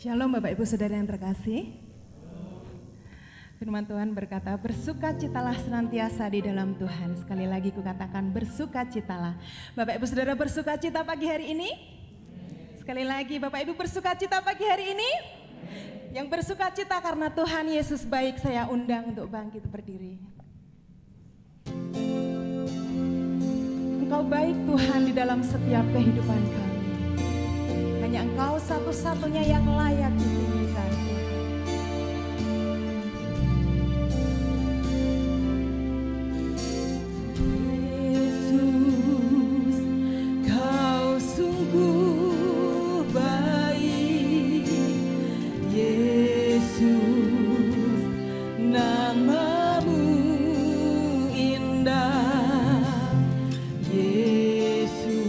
Shalom Bapak Ibu Saudara yang terkasih. Firman Tuhan berkata, bersukacitalah senantiasa di dalam Tuhan. Sekali lagi kukatakan bersukacitalah. Bapak Ibu Saudara bersukacita pagi hari ini? Sekali lagi Bapak Ibu bersukacita pagi hari ini? Yang bersukacita karena Tuhan Yesus baik, saya undang untuk bangkit berdiri. Engkau baik Tuhan di dalam setiap kehidupan kami. Hanya Engkau satu-satunya yang layak ditinggikan Tuhan. Yesus, Kau sungguh baik. Yesus, nama-Mu indah. Yesus,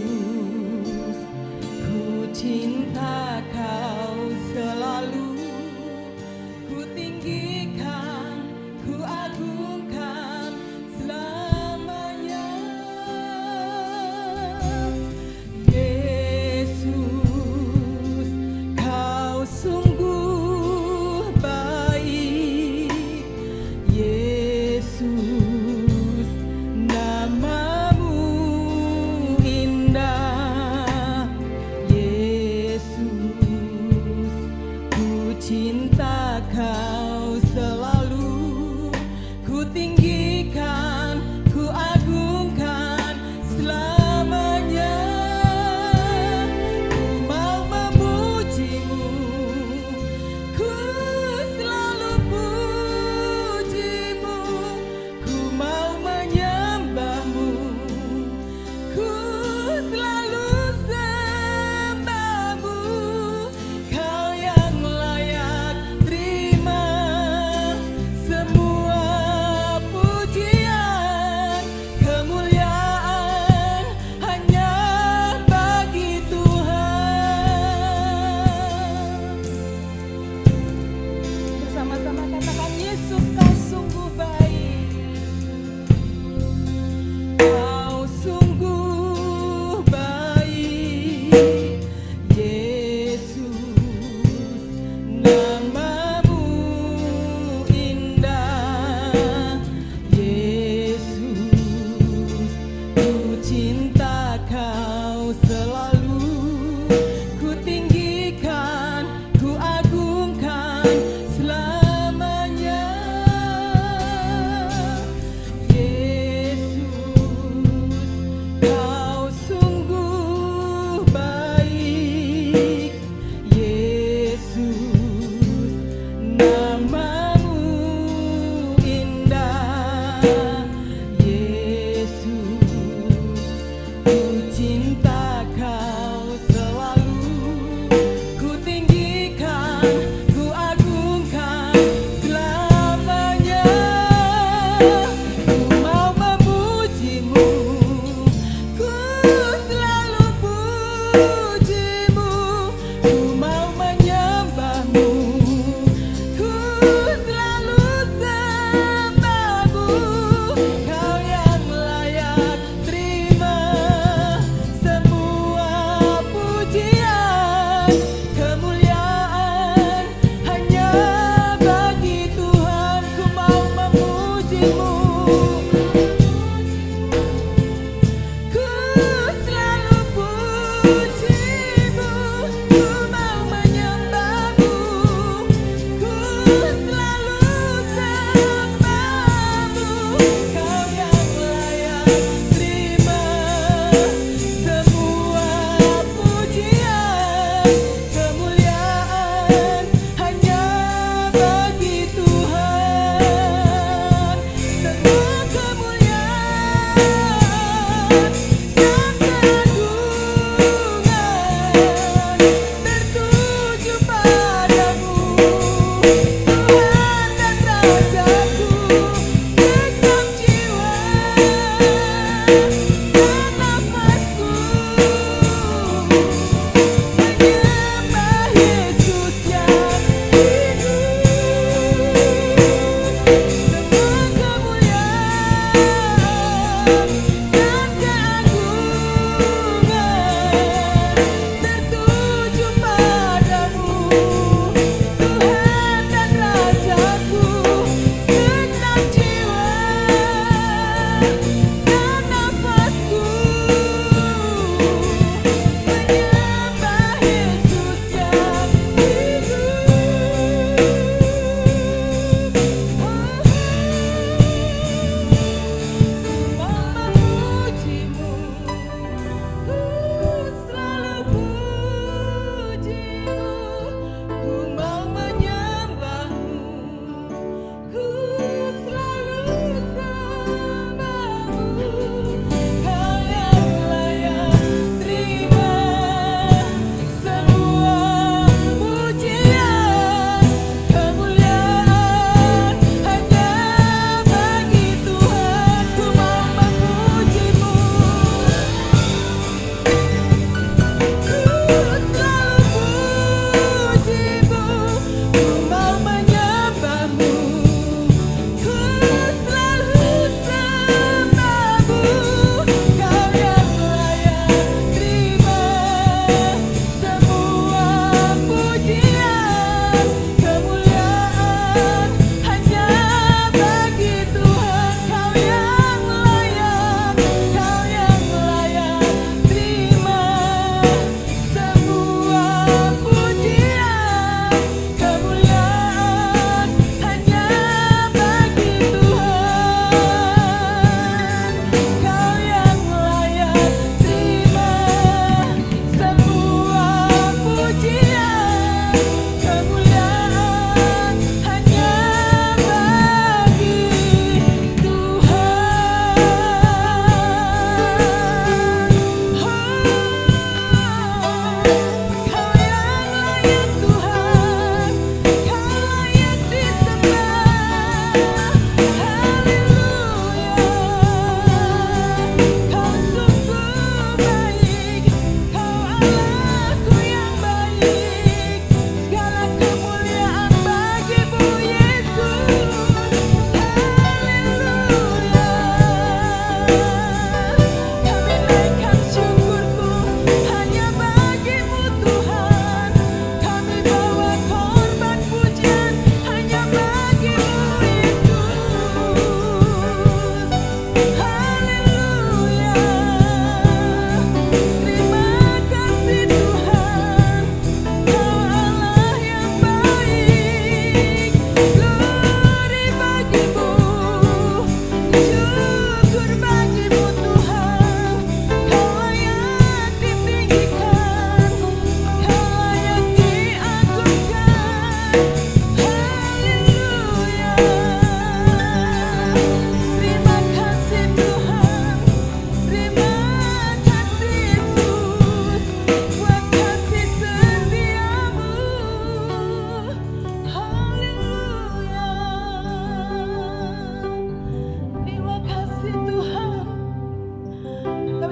ku cinta Kau selalu, ku tinggikan, ku agungkan selamanya. Yesus, Kau sungguh baik. Yesus, nama-Mu indah. Yesus, ku cinta Kau selalu, ku tinggikan, ku agungkan selamanya. Ku mau memuji-Mu, ku selalu puji-Mu. Ku mau menyembah-Mu, ku selalu sembah-Mu. Kau yang layak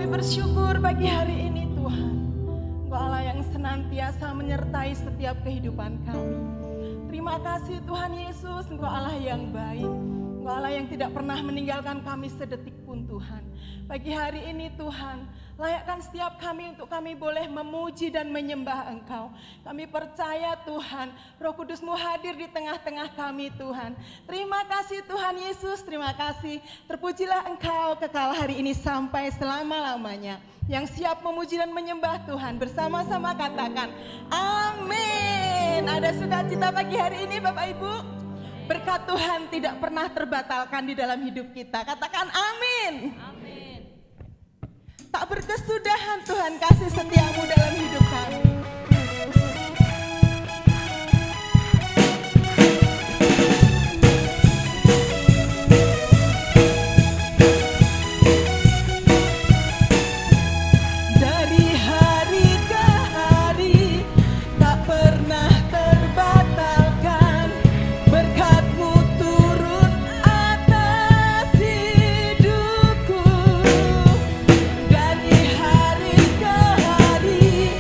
Bersyukur pagi hari ini Tuhan, Engkau Allah yang senantiasa menyertai setiap kehidupan kami. Terima kasih Tuhan Yesus, Engkau Allah yang baik, Engkau Allah yang tidak pernah meninggalkan kami sedetik pun Tuhan. Pagi hari ini Tuhan, layakkan setiap kami untuk kami boleh memuji dan menyembah Engkau. Kami percaya Tuhan, Roh Kudus-Mu hadir di tengah-tengah kami Tuhan. Terima kasih Tuhan Yesus, terima kasih. Terpujilah Engkau kekal hari ini sampai selama-lamanya. Yang siap memuji dan menyembah Tuhan, bersama-sama katakan amin. Ada sukacita pagi hari ini Bapak Ibu? Berkat Tuhan tidak pernah terbatalkan di dalam hidup kita. Katakan amin. Amin. Tak berkesudahan Tuhan kasih setiamu dalam hidup kami. Dari hari ke hari tak pernah terbatalkan, berkat-Mu turun atas hidupku. Dari hari ke hari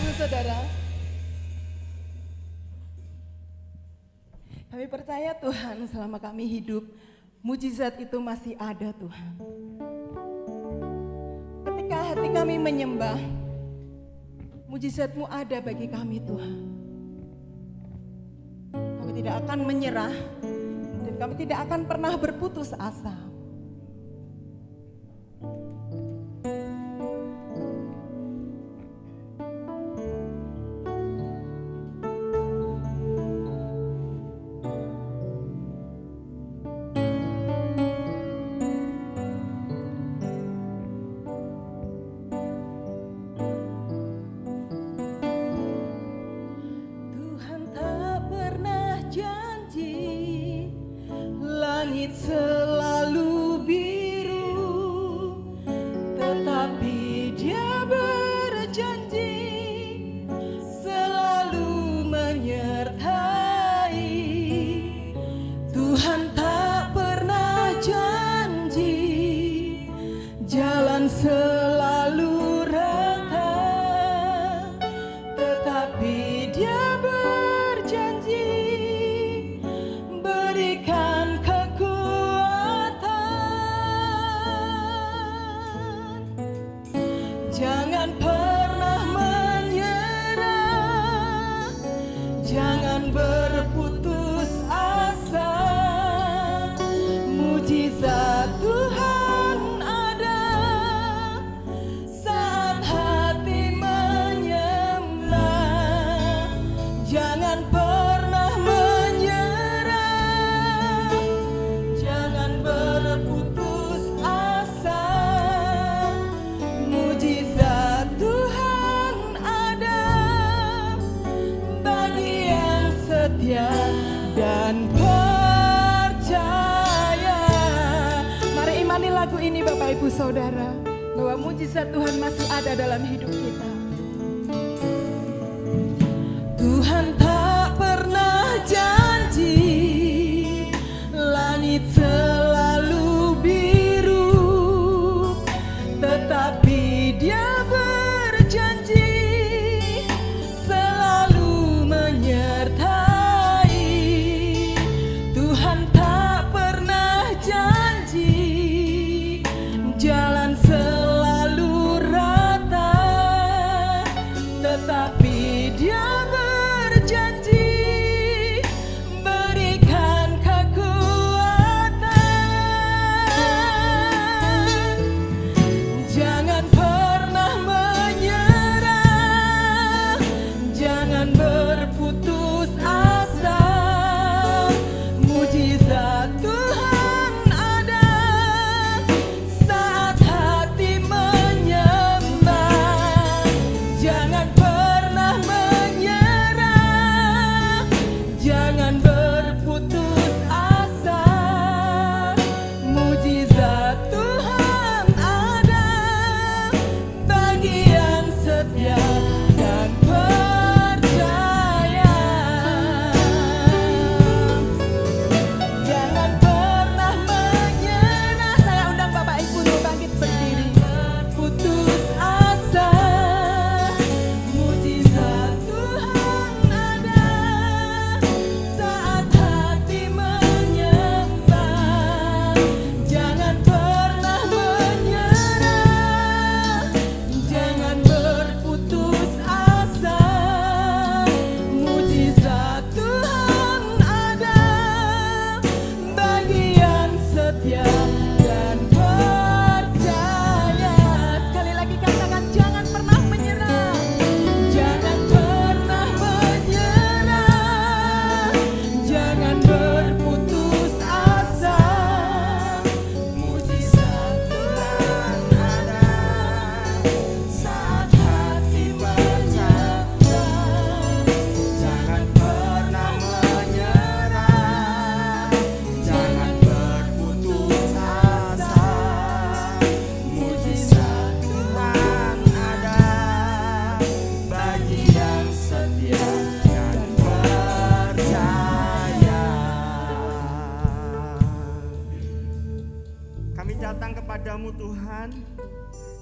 Ibu Saudara, kami percaya Tuhan selama kami hidup, mujizat itu masih ada Tuhan. Ketika hati kami menyembah, mujizat-Mu ada bagi kami Tuhan. Kami tidak akan menyerah dan kami tidak akan pernah berputus asa. Langit selalu biru, tetapi Dia berjanji selalu menyertai. Tuhan tak pernah janji jalan selalu rata, tetapi Dia berjanji berikan jangan pernah menyerah, jangan berputus asa. Mujizat Tuhan ada saat hati menyembah. Jangan pernah menyerah, jangan berputus asa. Mujizat Tuhan ada bagi yang setia dan percaya. Mari imani lagu ini Bapak Ibu Saudara, bahwa mujizat Tuhan masih ada dalam hidup kita. Tuhan tak pernah janji langit selalu biru, tetapi Dia berjanji selalu menyertai. Tuhan tak pernah janji jalan selalu rata, tetapi Dia berjanji berikan kekuatan. Jangan pernah menyerah, jangan berputus asa. Mujizat Tuhan ada saat hati menyembah. Jangan pernah kepadamu Tuhan,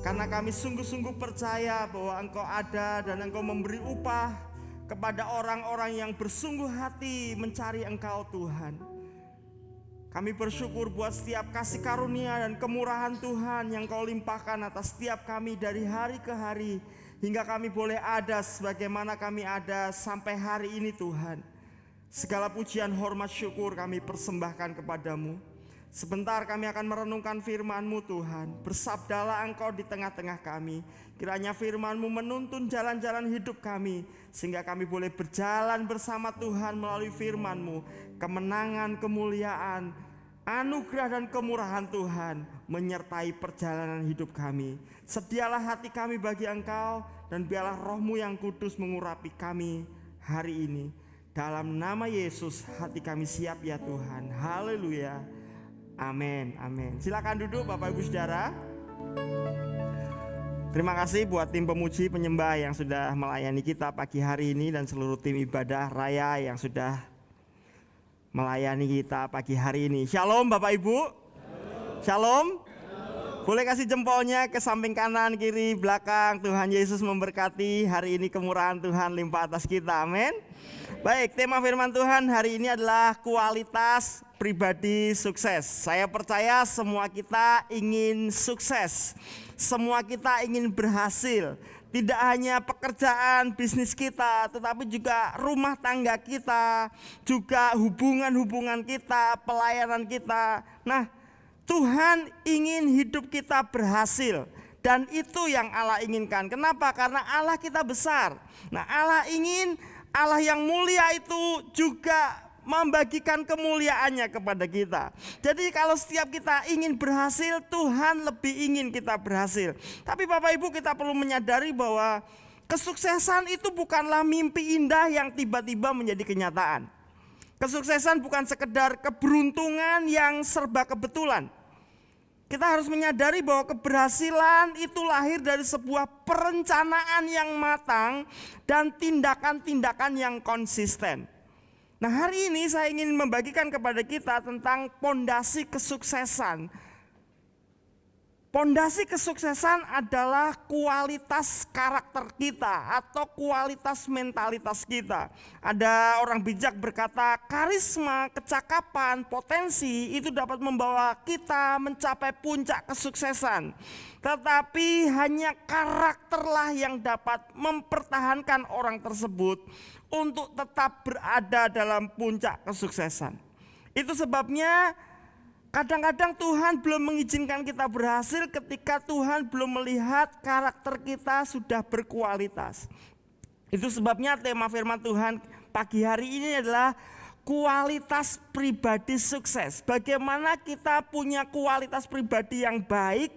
karena kami sungguh-sungguh percaya bahwa Engkau ada dan Engkau memberi upah kepada orang-orang yang bersungguh hati mencari Engkau Tuhan. Kami bersyukur buat setiap kasih karunia dan kemurahan Tuhan yang Kau limpahkan atas setiap kami dari hari ke hari, hingga kami boleh ada sebagaimana kami ada sampai hari ini Tuhan. Segala pujian, hormat, syukur kami persembahkan kepadamu. Sebentar kami akan merenungkan firman-Mu Tuhan. Bersabdalah Engkau di tengah-tengah kami. Kiranya firman-Mu menuntun jalan-jalan hidup kami, sehingga kami boleh berjalan bersama Tuhan melalui firman-Mu. Kemenangan, kemuliaan, anugerah dan kemurahan Tuhan menyertai perjalanan hidup kami. Sedialah hati kami bagi Engkau, dan biarlah Roh-Mu yang kudus mengurapi kami hari ini. Dalam nama Yesus hati kami siap ya Tuhan. Haleluya. Amin, amin. Silakan duduk Bapak Ibu Saudara. Terima kasih buat tim pemuji penyembah yang sudah melayani kita pagi hari ini, dan seluruh tim ibadah raya yang sudah melayani kita pagi hari ini. Shalom Bapak Ibu. Shalom. Boleh kasih jempolnya ke samping kanan, kiri, belakang. Tuhan Yesus memberkati. Hari ini kemurahan Tuhan limpah atas kita. Amin. Baik, tema firman Tuhan hari ini adalah kualitas pribadi sukses. Saya percaya semua kita ingin sukses. Semua kita ingin berhasil. Tidak hanya pekerjaan, bisnis kita, tetapi juga rumah tangga kita, juga hubungan-hubungan kita, pelayanan kita. Nah, Tuhan ingin hidup kita berhasil, dan itu yang Allah inginkan. Kenapa? Karena Allah kita besar. Nah, Allah yang mulia itu juga membagikan kemuliaannya kepada kita. Jadi kalau setiap kita ingin berhasil, Tuhan lebih ingin kita berhasil. Tapi Bapak Ibu, kita perlu menyadari bahwa kesuksesan itu bukanlah mimpi indah yang tiba-tiba menjadi kenyataan. Kesuksesan bukan sekedar keberuntungan yang serba kebetulan. Kita harus menyadari bahwa keberhasilan itu lahir dari sebuah perencanaan yang matang dan tindakan-tindakan yang konsisten. Nah, hari ini saya ingin membagikan kepada kita tentang pondasi kesuksesan. Pondasi kesuksesan adalah kualitas karakter kita atau kualitas mentalitas kita. Ada orang bijak berkata, karisma, kecakapan, potensi itu dapat membawa kita mencapai puncak kesuksesan. Tetapi hanya karakterlah yang dapat mempertahankan orang tersebut untuk tetap berada dalam puncak kesuksesan. Itu sebabnya kadang-kadang Tuhan belum mengizinkan kita berhasil ketika Tuhan belum melihat karakter kita sudah berkualitas. Itu sebabnya tema firman Tuhan pagi hari ini adalah kualitas pribadi sukses. Bagaimana kita punya kualitas pribadi yang baik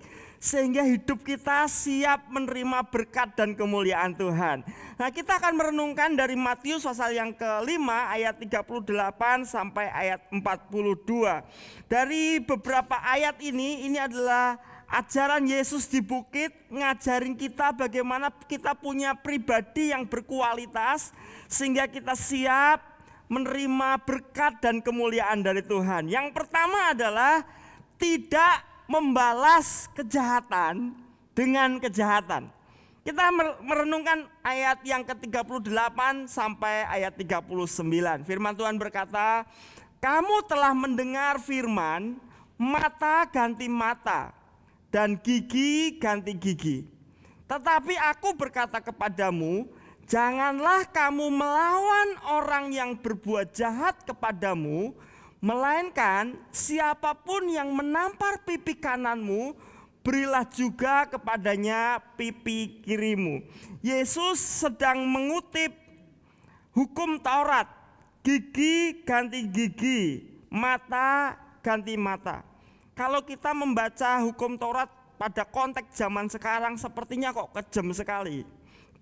sehingga hidup kita siap menerima berkat dan kemuliaan Tuhan. Nah, kita akan merenungkan dari Matius pasal yang ke-5 ayat 38 sampai ayat 42. Dari beberapa ayat ini adalah ajaran Yesus di bukit, ngajarin kita bagaimana kita punya pribadi yang berkualitas sehingga kita siap menerima berkat dan kemuliaan dari Tuhan. Yang pertama adalah tidak membalas kejahatan dengan kejahatan. Kita merenungkan ayat yang ke-38 sampai ayat 39. Firman Tuhan berkata, "Kamu telah mendengar firman, mata ganti mata dan gigi ganti gigi. Tetapi aku berkata kepadamu, janganlah kamu melawan orang yang berbuat jahat kepadamu, melainkan siapapun yang menampar pipi kananmu, berilah juga kepadanya pipi kirimu." Yesus sedang mengutip hukum Taurat, gigi ganti gigi, mata ganti mata. Kalau kita membaca hukum Taurat pada konteks zaman sekarang sepertinya kok kejam sekali.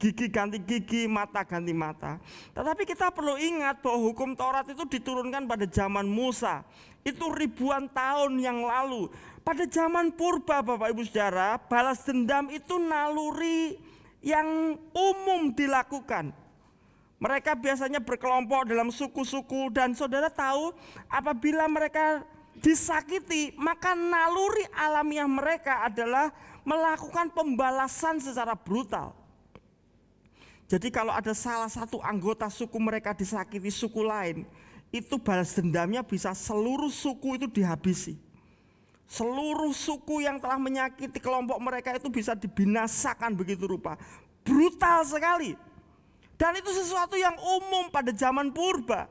Gigi ganti gigi, mata ganti mata. Tetapi kita perlu ingat bahwa hukum Taurat itu diturunkan pada zaman Musa. Itu ribuan tahun yang lalu. Pada zaman purba Bapak Ibu Saudara, balas dendam itu naluri yang umum dilakukan. Mereka biasanya berkelompok dalam suku-suku, dan saudara tahu apabila mereka disakiti, maka naluri alamiah mereka adalah melakukan pembalasan secara brutal. Jadi kalau ada salah satu anggota suku mereka disakiti suku lain, itu balas dendamnya bisa seluruh suku itu dihabisi. Seluruh suku yang telah menyakiti kelompok mereka itu bisa dibinasakan begitu rupa. Brutal sekali. Dan itu sesuatu yang umum pada zaman purba.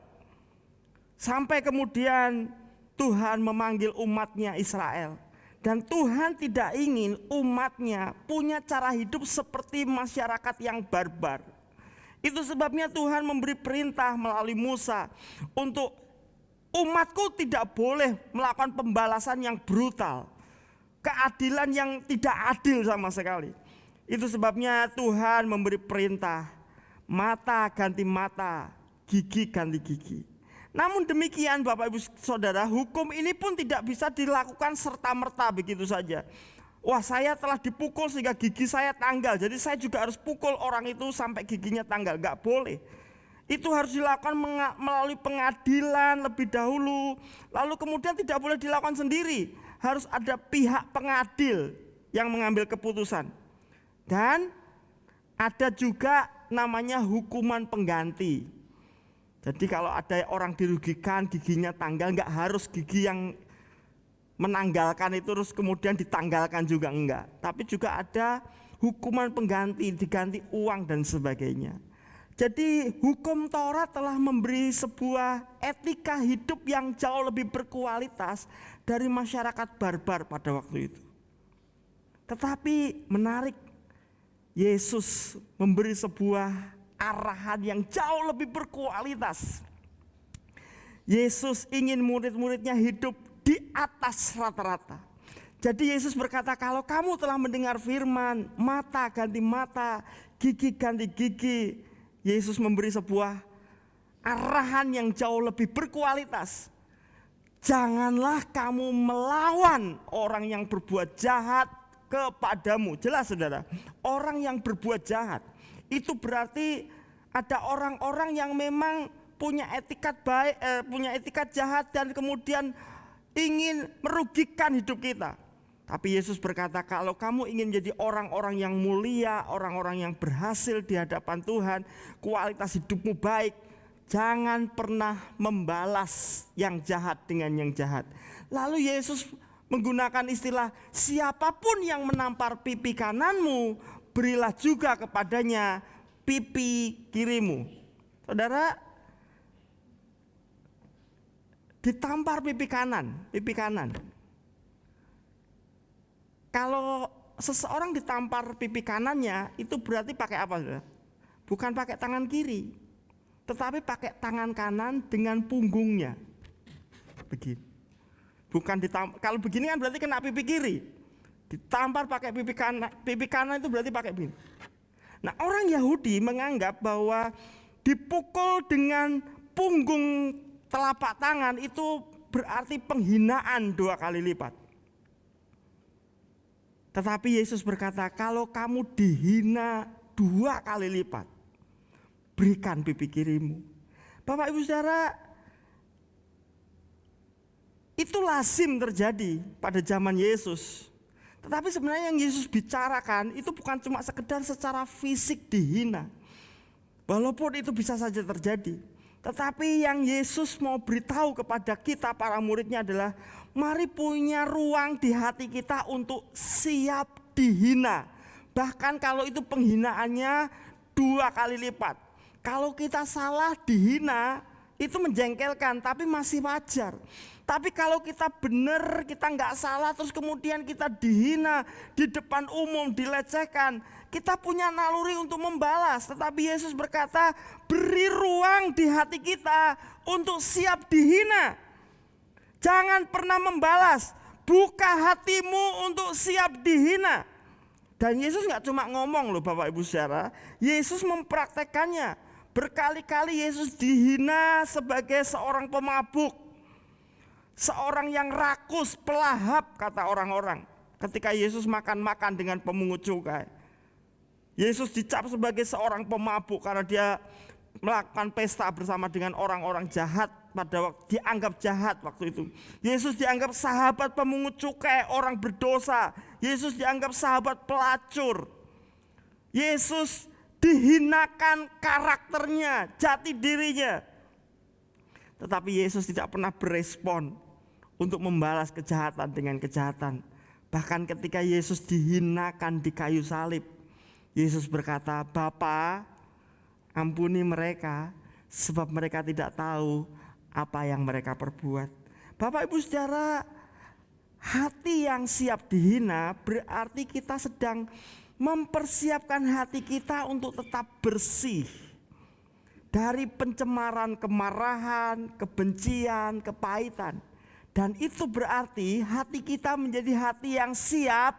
Sampai kemudian Tuhan memanggil umatnya Israel. Dan Tuhan tidak ingin umatnya punya cara hidup seperti masyarakat yang barbar. Itu sebabnya Tuhan memberi perintah melalui Musa untuk umatku tidak boleh melakukan pembalasan yang brutal. Keadilan yang tidak adil sama sekali. Itu sebabnya Tuhan memberi perintah, mata ganti mata, gigi ganti gigi. Namun demikian Bapak Ibu Saudara, hukum ini pun tidak bisa dilakukan serta-merta begitu saja. Wah, saya telah dipukul sehingga gigi saya tanggal, jadi saya juga harus pukul orang itu sampai giginya tanggal. Gak boleh. Itu harus dilakukan melalui pengadilan lebih dahulu. Lalu kemudian tidak boleh dilakukan sendiri. Harus ada pihak pengadil yang mengambil keputusan. Dan ada juga namanya hukuman pengganti. Jadi kalau ada orang dirugikan giginya tanggal, enggak harus gigi yang menanggalkan itu terus kemudian ditanggalkan juga enggak. Tapi juga ada hukuman pengganti, diganti uang dan sebagainya. Jadi hukum Taurat telah memberi sebuah etika hidup yang jauh lebih berkualitas dari masyarakat barbar pada waktu itu. Tetapi menarik, Yesus memberi sebuah arahan yang jauh lebih berkualitas. Yesus ingin murid-muridnya hidup di atas rata-rata. Jadi Yesus berkata, kalau kamu telah mendengar firman, mata ganti mata, gigi ganti gigi. Yesus memberi sebuah arahan yang jauh lebih berkualitas. Janganlah kamu melawan orang yang berbuat jahat kepadamu. Jelas saudara, orang yang berbuat jahat itu berarti ada orang-orang yang memang punya etikat baik, punya etikat jahat dan kemudian ingin merugikan hidup kita. Tapi Yesus berkata, kalau kamu ingin menjadi orang-orang yang mulia, orang-orang yang berhasil di hadapan Tuhan, kualitas hidupmu baik, jangan pernah membalas yang jahat dengan yang jahat. Lalu Yesus menggunakan istilah, siapapun yang menampar pipi kananmu, berilah juga kepadanya pipi kirimu. Saudara, ditampar pipi kanan. Kalau seseorang ditampar pipi kanannya, itu berarti pakai apa, saudara? Bukan pakai tangan kiri, tetapi pakai tangan kanan dengan punggungnya. Begini. Bukan kalau begini kan berarti kena pipi kiri. Ditampar pakai pipi kanan itu berarti pakai begini. Nah, orang Yahudi menganggap bahwa dipukul dengan punggung telapak tangan itu berarti penghinaan 2 kali lipat. Tetapi Yesus berkata, kalau kamu dihina 2 kali lipat, berikan pipi kirimu. Bapak Ibu Saudara, itu lazim terjadi pada zaman Yesus. Tetapi sebenarnya yang Yesus bicarakan itu bukan cuma sekedar secara fisik dihina. Walaupun itu bisa saja terjadi. Tetapi yang Yesus mau beritahu kepada kita para muridnya adalah, mari punya ruang di hati kita untuk siap dihina. Bahkan kalau itu penghinaannya 2 kali lipat. Kalau kita salah dihina itu menjengkelkan, tapi masih wajar. Tapi kalau kita benar, kita nggak salah, terus kemudian kita dihina di depan umum, dilecehkan, kita punya naluri untuk membalas. Tetapi Yesus berkata, beri ruang di hati kita untuk siap dihina. Jangan pernah membalas, buka hatimu untuk siap dihina. Dan Yesus nggak cuma ngomong loh Bapak Ibu Saudara, Yesus mempraktekannya. Berkali-kali Yesus dihina sebagai seorang pemabuk. Seorang yang rakus, pelahap kata orang-orang. Ketika Yesus makan-makan dengan pemungut cukai. Yesus dicap sebagai seorang pemabuk karena dia melakukan pesta bersama dengan orang-orang jahat pada waktu dianggap jahat waktu itu. Yesus dianggap sahabat pemungut cukai, orang berdosa. Yesus dianggap sahabat pelacur. Yesus dihinakan karakternya, jati dirinya. Tetapi Yesus tidak pernah berespon untuk membalas kejahatan dengan kejahatan. Bahkan ketika Yesus dihinakan di kayu salib, Yesus berkata, "Bapa, ampuni mereka sebab mereka tidak tahu apa yang mereka perbuat." Bapak Ibu Saudara, hati yang siap dihina berarti kita sedang mempersiapkan hati kita untuk tetap bersih dari pencemaran, kemarahan, kebencian, kepahitan. Dan itu berarti hati kita menjadi hati yang siap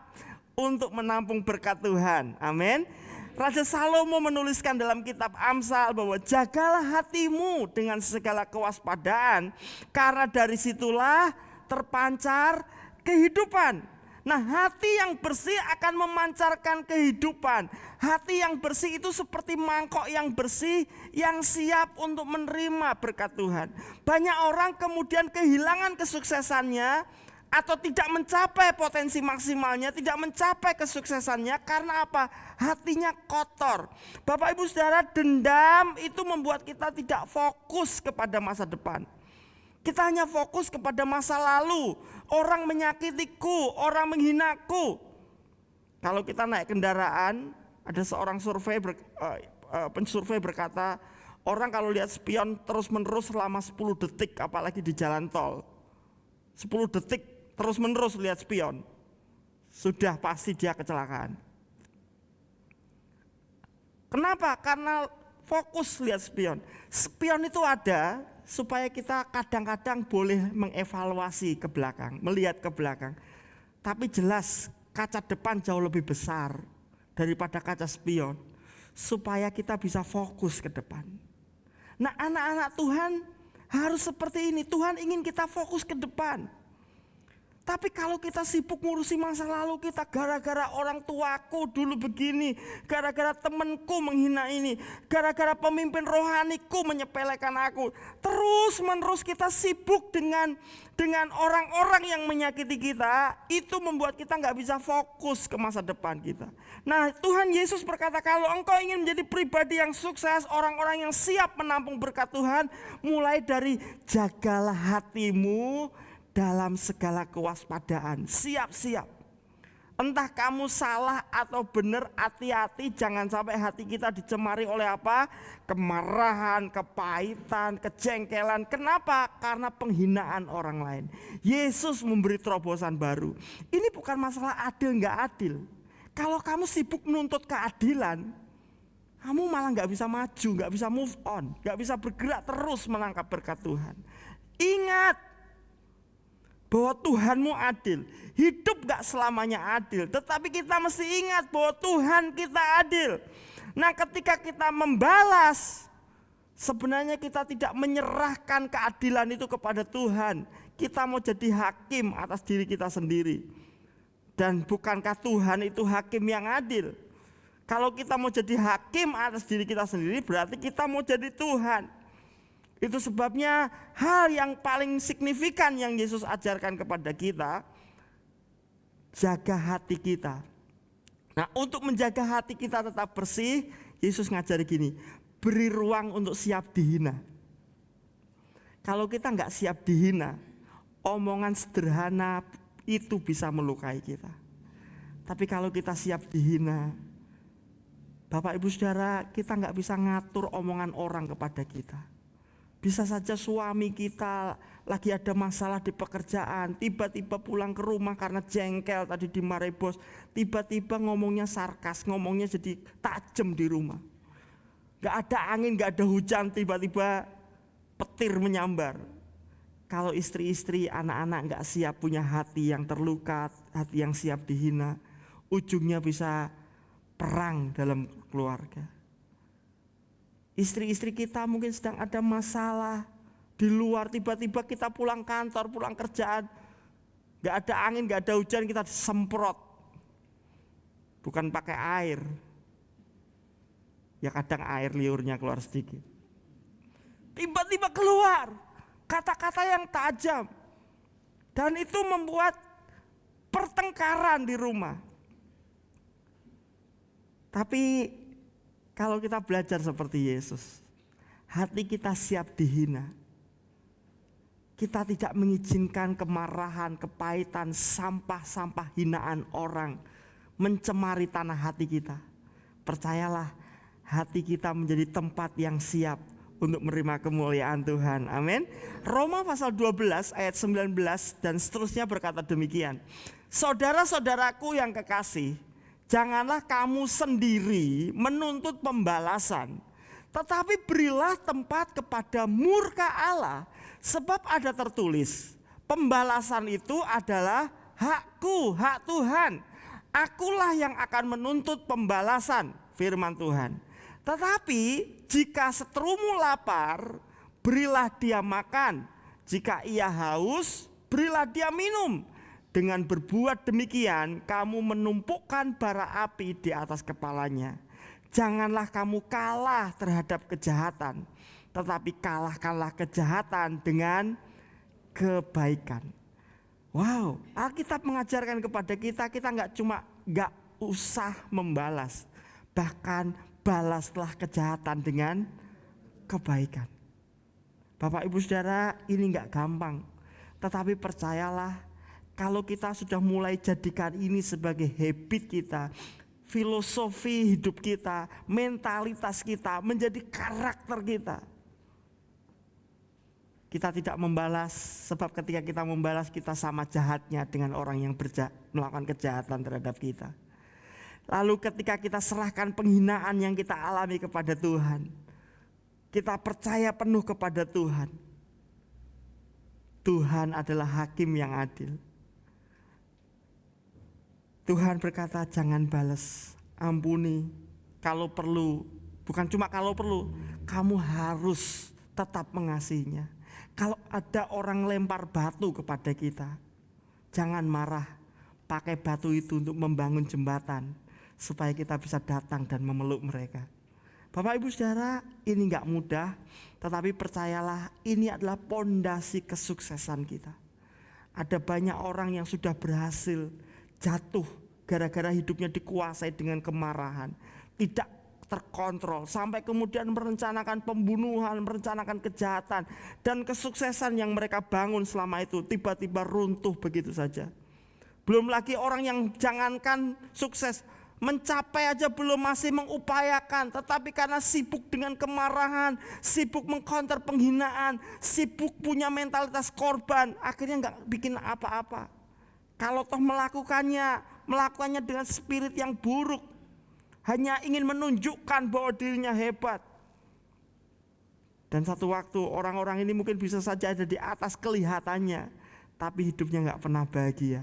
untuk menampung berkat Tuhan. Amin. Raja Salomo menuliskan dalam kitab Amsal bahwa jagalah hatimu dengan segala kewaspadaan, karena dari situlah terpancar kehidupan. Nah, hati yang bersih akan memancarkan kehidupan. Hati yang bersih itu seperti mangkok yang bersih yang siap untuk menerima berkat Tuhan. Banyak orang kemudian kehilangan kesuksesannya atau tidak mencapai potensi maksimalnya, tidak mencapai kesuksesannya karena apa? Hatinya kotor. Bapak Ibu Saudara, dendam itu membuat kita tidak fokus kepada masa depan. Kita hanya fokus kepada masa lalu. Orang menyakitiku, orang menghinaku. Kalau kita naik kendaraan, ada seorang pensurvei berkata, orang kalau lihat spion terus-menerus selama 10 detik, apalagi di jalan tol. 10 detik terus-menerus lihat spion, sudah pasti dia kecelakaan. Kenapa? Karena fokus lihat spion. Spion itu ada supaya kita kadang-kadang boleh mengevaluasi ke belakang, melihat ke belakang. Tapi jelas kaca depan jauh lebih besar daripada kaca spion, supaya kita bisa fokus ke depan. Nah, anak-anak Tuhan harus seperti ini. Tuhan ingin kita fokus ke depan. Tapi kalau kita sibuk ngurusi masa lalu kita, gara-gara orang tuaku dulu begini, gara-gara temanku menghina ini, gara-gara pemimpin rohaniku menyepelekan aku, terus menerus kita sibuk dengan orang-orang yang menyakiti kita, itu membuat kita nggak bisa fokus ke masa depan kita. Nah, Tuhan Yesus berkata, kalau engkau ingin menjadi pribadi yang sukses, orang-orang yang siap menampung berkat Tuhan, mulai dari jagalah hatimu dalam segala kewaspadaan, siap-siap. Entah kamu salah atau benar, hati-hati jangan sampai hati kita dicemari oleh apa? Kemarahan, kepahitan, kejengkelan. Kenapa? Karena penghinaan orang lain. Yesus memberi terobosan baru. Ini bukan masalah adil nggak adil. Kalau kamu sibuk menuntut keadilan, kamu malah nggak bisa maju, nggak bisa move on, nggak bisa bergerak terus menangkap berkat Tuhan. Ingat bahwa Tuhanmu adil. Hidup gak selamanya adil, tetapi kita mesti ingat bahwa Tuhan kita adil. Nah, ketika kita membalas, sebenarnya kita tidak menyerahkan keadilan itu kepada Tuhan. Kita mau jadi hakim atas diri kita sendiri. Dan bukankah Tuhan itu hakim yang adil? Kalau kita mau jadi hakim atas diri kita sendiri, berarti kita mau jadi Tuhan. Itu sebabnya hal yang paling signifikan yang Yesus ajarkan kepada kita, jaga hati kita. Nah, untuk menjaga hati kita tetap bersih, Yesus ngajari gini, beri ruang untuk siap dihina. Kalau kita nggak siap dihina, omongan sederhana itu bisa melukai kita. Tapi kalau kita siap dihina, Bapak Ibu Saudara, kita nggak bisa ngatur omongan orang kepada kita. Bisa saja suami kita lagi ada masalah di pekerjaan, tiba-tiba pulang ke rumah karena jengkel tadi dimarahi bos, tiba-tiba ngomongnya sarkas, ngomongnya jadi tajam di rumah. Gak ada angin, gak ada hujan, tiba-tiba petir menyambar. Kalau istri-istri, anak-anak gak siap punya hati yang terluka, hati yang siap dihina, ujungnya bisa perang dalam keluarga. Istri-istri kita mungkin sedang ada masalah di luar, tiba-tiba kita pulang kantor, pulang kerjaan, gak ada angin, gak ada hujan, kita disemprot. Bukan pakai air, ya kadang air liurnya keluar sedikit. tiba-tiba keluar kata-kata yang tajam. Dan itu membuat pertengkaran di rumah. Tapi kalau kita belajar seperti Yesus, hati kita siap dihina. Kita tidak mengizinkan kemarahan, kepahitan, sampah-sampah hinaan orang mencemari tanah hati kita. Percayalah, hati kita menjadi tempat yang siap untuk menerima kemuliaan Tuhan. Amin. Roma pasal 12 ayat 19 dan seterusnya berkata demikian. Saudara-saudaraku yang kekasih, janganlah kamu sendiri menuntut pembalasan, tetapi berilah tempat kepada murka Allah, sebab ada tertulis, pembalasan itu adalah hakku, hak Tuhan. Akulah yang akan menuntut pembalasan, firman Tuhan. Tetapi jika seterumu lapar, berilah dia makan. Jika ia haus, berilah dia minum. Dengan berbuat demikian, kamu menumpukkan bara api di atas kepalanya. Janganlah kamu kalah terhadap kejahatan, tetapi kalahkanlah kejahatan dengan kebaikan. Wow, Alkitab mengajarkan kepada kita nggak usah membalas, bahkan balaslah kejahatan dengan kebaikan. Bapak Ibu Saudara, ini nggak gampang, tetapi percayalah, kalau kita sudah mulai jadikan ini sebagai habit kita, filosofi hidup kita, mentalitas kita, menjadi karakter kita. Kita tidak membalas, sebab ketika kita membalas kita sama jahatnya dengan orang yang melakukan kejahatan terhadap kita. Lalu ketika kita serahkan penghinaan yang kita alami kepada Tuhan, kita percaya penuh kepada Tuhan. Tuhan adalah hakim yang adil. Tuhan berkata jangan balas, ampuni. Kalau perlu, bukan cuma kalau perlu, kamu harus tetap mengasihinya. Kalau ada orang lempar batu kepada kita, jangan marah, pakai batu itu untuk membangun jembatan supaya kita bisa datang dan memeluk mereka. Bapak Ibu Saudara, ini gak mudah, tetapi percayalah ini adalah pondasi kesuksesan kita. Ada banyak orang yang sudah berhasil jatuh gara-gara hidupnya dikuasai dengan kemarahan, tidak terkontrol, sampai kemudian merencanakan pembunuhan, merencanakan kejahatan, dan kesuksesan yang mereka bangun selama itu tiba-tiba runtuh begitu saja. Belum lagi orang yang jangankan sukses, mencapai aja belum, masih mengupayakan, tetapi karena sibuk dengan kemarahan, sibuk mengcounter penghinaan, sibuk punya mentalitas korban, akhirnya gak bikin apa-apa. Kalau toh melakukannya dengan spirit yang buruk, hanya ingin menunjukkan bahwa dirinya hebat. Dan satu waktu orang-orang ini mungkin bisa saja ada di atas kelihatannya, tapi hidupnya gak pernah bahagia.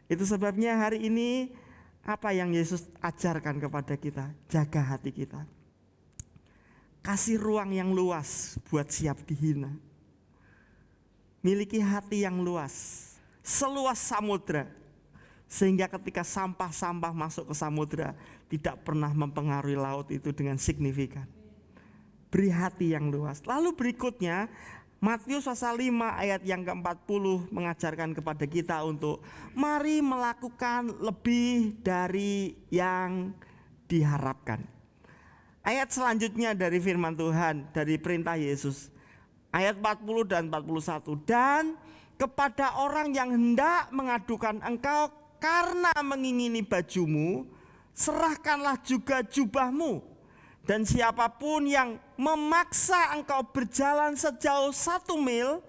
Itu sebabnya hari ini apa yang Yesus ajarkan kepada kita? Jaga hati kita. Kasih ruang yang luas buat siap dihina. Miliki hati yang luas, seluas samudra, sehingga ketika sampah-sampah masuk ke samudra tidak pernah mempengaruhi laut itu dengan signifikan. Beri hati yang luas. Lalu berikutnya Matius pasal 5 ayat yang ke-40 mengajarkan kepada kita untuk mari melakukan lebih dari yang diharapkan. Ayat selanjutnya dari firman Tuhan, dari perintah Yesus, ayat 40 dan 41. Dan kepada orang yang hendak mengadukan engkau karena mengingini bajumu, serahkanlah juga jubahmu. Dan siapapun yang memaksa engkau berjalan sejauh 1 mil,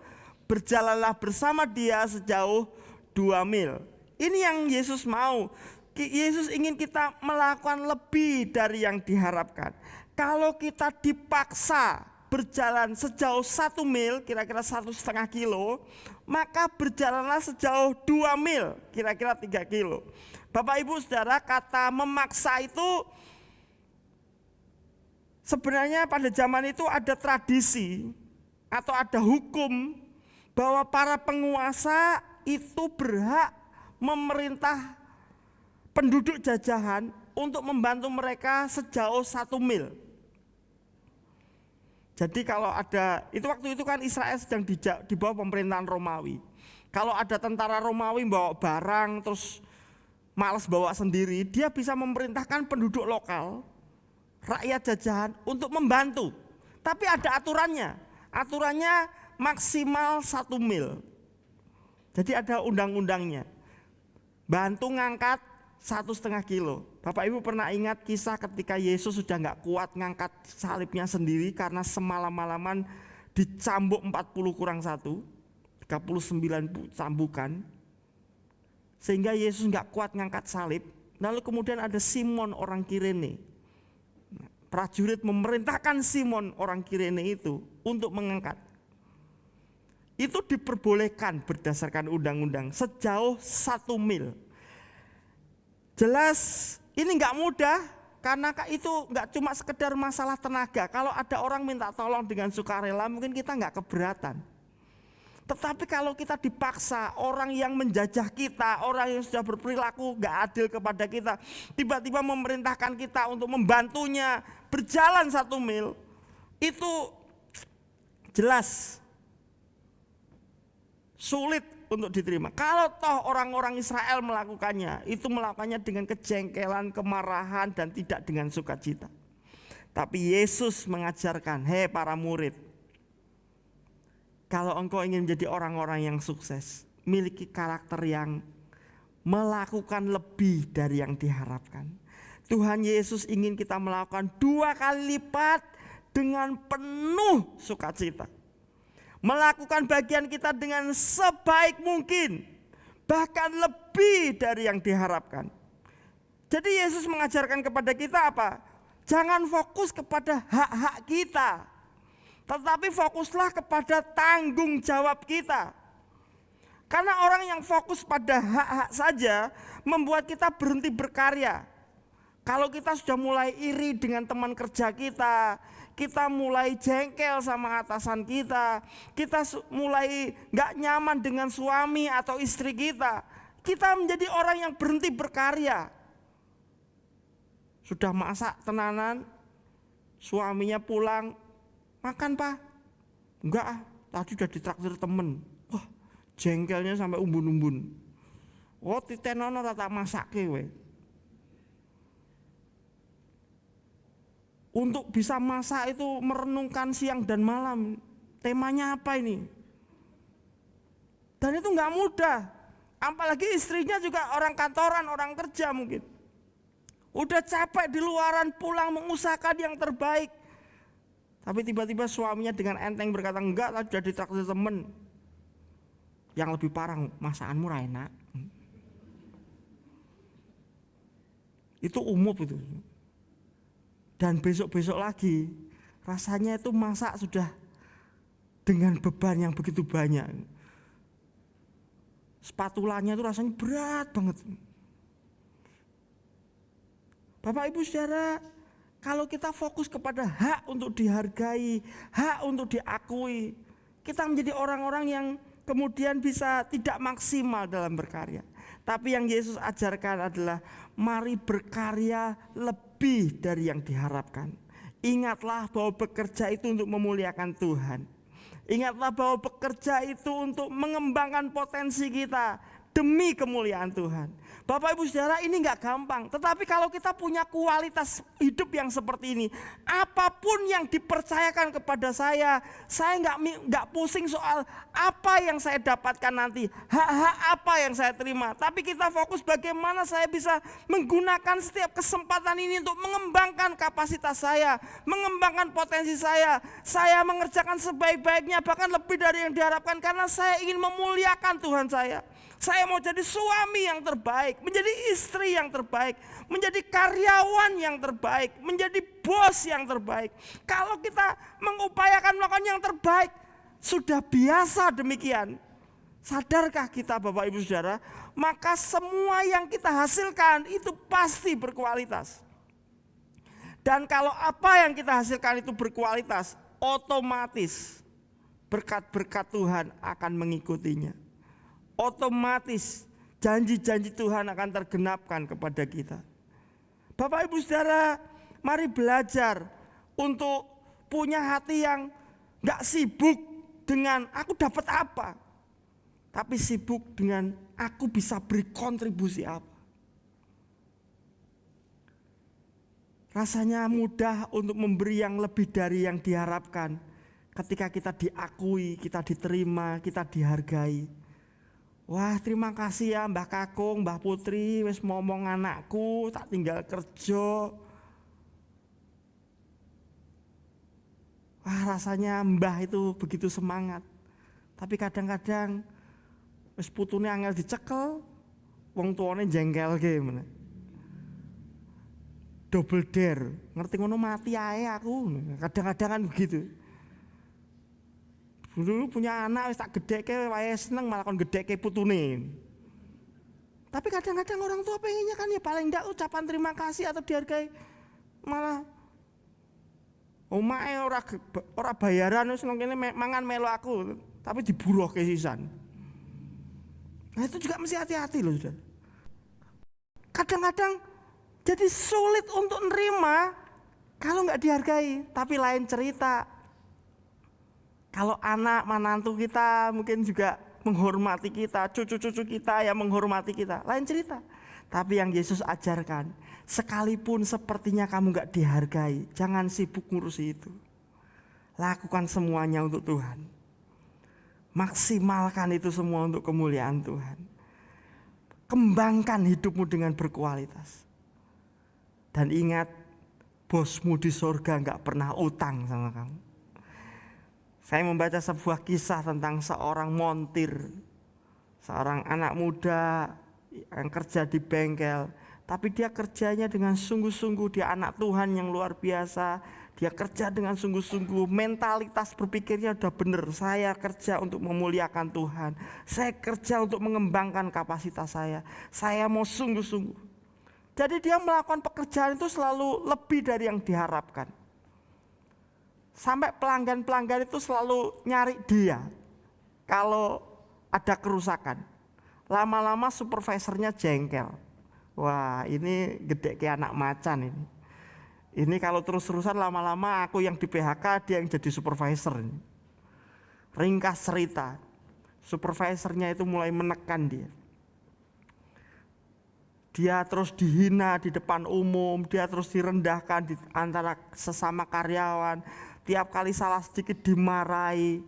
berjalanlah bersama dia sejauh 2 mil. Ini yang Yesus mau. Yesus ingin kita melakukan lebih dari yang diharapkan. Kalau kita dipaksa berjalan sejauh 1 mil, kira-kira 1,5 kilo, maka berjalanlah sejauh 2 mil, kira-kira 3 kilo. Bapak Ibu Saudara, kata memaksa itu sebenarnya pada zaman itu ada tradisi atau ada hukum bahwa para penguasa itu berhak memerintah penduduk jajahan untuk membantu mereka sejauh 1 mil. Jadi kalau ada, itu waktu itu kan Israel sedang di bawah pemerintahan Romawi. Kalau ada tentara Romawi bawa barang terus malas bawa sendiri, dia bisa memerintahkan penduduk lokal, rakyat jajahan untuk membantu. Tapi ada aturannya. Aturannya maksimal 1 mil. Jadi ada undang-undangnya. Bantu ngangkat 1,5 kilo. Bapak Ibu pernah ingat kisah ketika Yesus sudah gak kuat ngangkat salibnya sendiri karena semalam-malaman dicambuk 40 - 1, 39 cambukan. Sehingga Yesus gak kuat ngangkat salib. Lalu kemudian ada Simon orang Kirene. Prajurit memerintahkan Simon orang Kirene itu untuk mengangkat. Itu diperbolehkan berdasarkan undang-undang sejauh 1 mil. Jelas ini nggak mudah karena itu nggak cuma sekedar masalah tenaga. Kalau ada orang minta tolong dengan sukarela mungkin kita nggak keberatan. Tetapi kalau kita dipaksa, orang yang menjajah kita, orang yang sudah berperilaku nggak adil kepada kita, tiba-tiba memerintahkan kita untuk membantunya berjalan 1 mil, itu jelas sulit untuk diterima. Kalau toh orang-orang Israel melakukannya, itu melakukannya dengan kejengkelan, kemarahan, dan tidak dengan sukacita. Tapi Yesus mengajarkan, hei para murid, kalau engkau ingin menjadi orang-orang yang sukses, miliki karakter yang melakukan lebih dari yang diharapkan. Tuhan Yesus ingin kita melakukan 2 kali lipat dengan penuh sukacita. Melakukan bagian kita dengan sebaik mungkin, bahkan lebih dari yang diharapkan. Jadi Yesus mengajarkan kepada kita apa? Jangan fokus kepada hak-hak kita, tetapi fokuslah kepada tanggung jawab kita. Karena orang yang fokus pada hak-hak saja membuat kita berhenti berkarya. Kalau kita sudah mulai iri dengan teman kerja kita mulai jengkel sama atasan kita mulai gak nyaman dengan suami atau istri kita menjadi orang yang berhenti berkarya. Sudah masak tenanan, suaminya pulang, makan Pak? Enggak, tadi udah ditraktir temen. Wah, jengkelnya sampai umbun-umbun. Oh, titenono tak masak we. Untuk bisa masak itu merenungkan siang dan malam. Temanya apa ini? Dan itu nggak mudah. Apalagi istrinya juga orang kantoran, orang kerja mungkin. Udah capek di luaran, pulang mengusahakan yang terbaik. Tapi tiba-tiba suaminya dengan enteng berkata, enggak, tadi sudah ditraktir temen. Yang lebih parah, masakanmu enak. Itu umum itu. Dan besok-besok lagi rasanya itu masak sudah dengan beban yang begitu banyak. Spatulanya itu rasanya berat banget. Bapak Ibu Saudara, kalau kita fokus kepada hak untuk dihargai, hak untuk diakui, kita menjadi orang-orang yang kemudian bisa tidak maksimal dalam berkarya. Tapi yang Yesus ajarkan adalah mari berkarya lebih dari yang diharapkan. Ingatlah bahwa bekerja itu untuk memuliakan Tuhan. Ingatlah bahwa bekerja itu untuk mengembangkan potensi kita demi kemuliaan Tuhan. Bapak Ibu Saudara, ini gak gampang. Tetapi kalau kita punya kualitas hidup yang seperti ini, apapun yang dipercayakan kepada saya gak pusing soal apa yang saya dapatkan nanti, hak-hak apa yang saya terima. Tapi kita fokus bagaimana saya bisa menggunakan setiap kesempatan ini untuk mengembangkan kapasitas saya, mengembangkan potensi saya. Saya mengerjakan sebaik-baiknya, bahkan lebih dari yang diharapkan, karena saya ingin memuliakan Tuhan saya. Saya mau jadi suami yang terbaik, menjadi istri yang terbaik, menjadi karyawan yang terbaik, menjadi bos yang terbaik. Kalau kita mengupayakan melakukan yang terbaik, sudah biasa demikian. Sadarkah kita Bapak Ibu Saudara, maka semua yang kita hasilkan itu pasti berkualitas. Dan kalau apa yang kita hasilkan itu berkualitas, otomatis berkat-berkat Tuhan akan mengikutinya. Otomatis janji-janji Tuhan akan tergenapkan kepada kita. Bapak Ibu Saudara, mari belajar untuk punya hati yang gak sibuk dengan aku dapat apa, tapi sibuk dengan aku bisa beri kontribusi apa. Rasanya mudah untuk memberi yang lebih dari yang diharapkan ketika kita diakui, kita diterima, kita dihargai. Wah, terima kasih ya Mbah Kakung, Mbah Putri, wis ngomong anakku, tak tinggal kerja. Wah, rasanya mbah itu begitu semangat. Tapi kadang-kadang wis putune angel dicekel, wong tuane jengkelke meneh. Double dare, ngerti ngono mati ae aku. Kadang-kadang kan begitu. Dulu punya anak wis tak gedhekke wae seneng malah kon gedhekke putune. Tapi kadang-kadang orang tua pengennya kan ya paling ndak ucapan terima kasih atau dihargai, malah omahe ora bayaran wis nang kene mangan melu aku, tapi diburuhke sisan. Nah itu juga mesti hati-hati loh, Saudara. Kadang-kadang jadi sulit untuk nerima kalau nggak dihargai. Tapi lain cerita, kalau anak menantu kita mungkin juga menghormati kita, cucu-cucu kita yang menghormati kita, lain cerita. Tapi yang Yesus ajarkan, sekalipun sepertinya kamu nggak dihargai, jangan sibuk ngurusi itu. Lakukan semuanya untuk Tuhan. Maksimalkan itu semua untuk kemuliaan Tuhan. Kembangkan hidupmu dengan berkualitas. Dan ingat, bosmu di surga nggak pernah utang sama kamu. Saya membaca sebuah kisah tentang seorang montir, seorang anak muda yang kerja di bengkel. Tapi dia kerjanya dengan sungguh-sungguh, dia anak Tuhan yang luar biasa. Dia kerja dengan sungguh-sungguh, mentalitas berpikirnya udah benar. Saya kerja untuk memuliakan Tuhan. Saya kerja untuk mengembangkan kapasitas saya. Saya mau sungguh-sungguh. Jadi dia melakukan pekerjaan itu selalu lebih dari yang diharapkan. Sampai pelanggan-pelanggan itu selalu nyari dia kalau ada kerusakan. Lama-lama supervisornya jengkel. Wah, ini gede kayak anak macan ini. Ini kalau terus-terusan lama-lama aku yang di PHK, dia yang jadi supervisor ini. Ringkas cerita, supervisornya itu mulai menekan dia. Dia terus dihina di depan umum, dia terus direndahkan di antara sesama karyawan. Tiap kali salah sedikit dimarahi,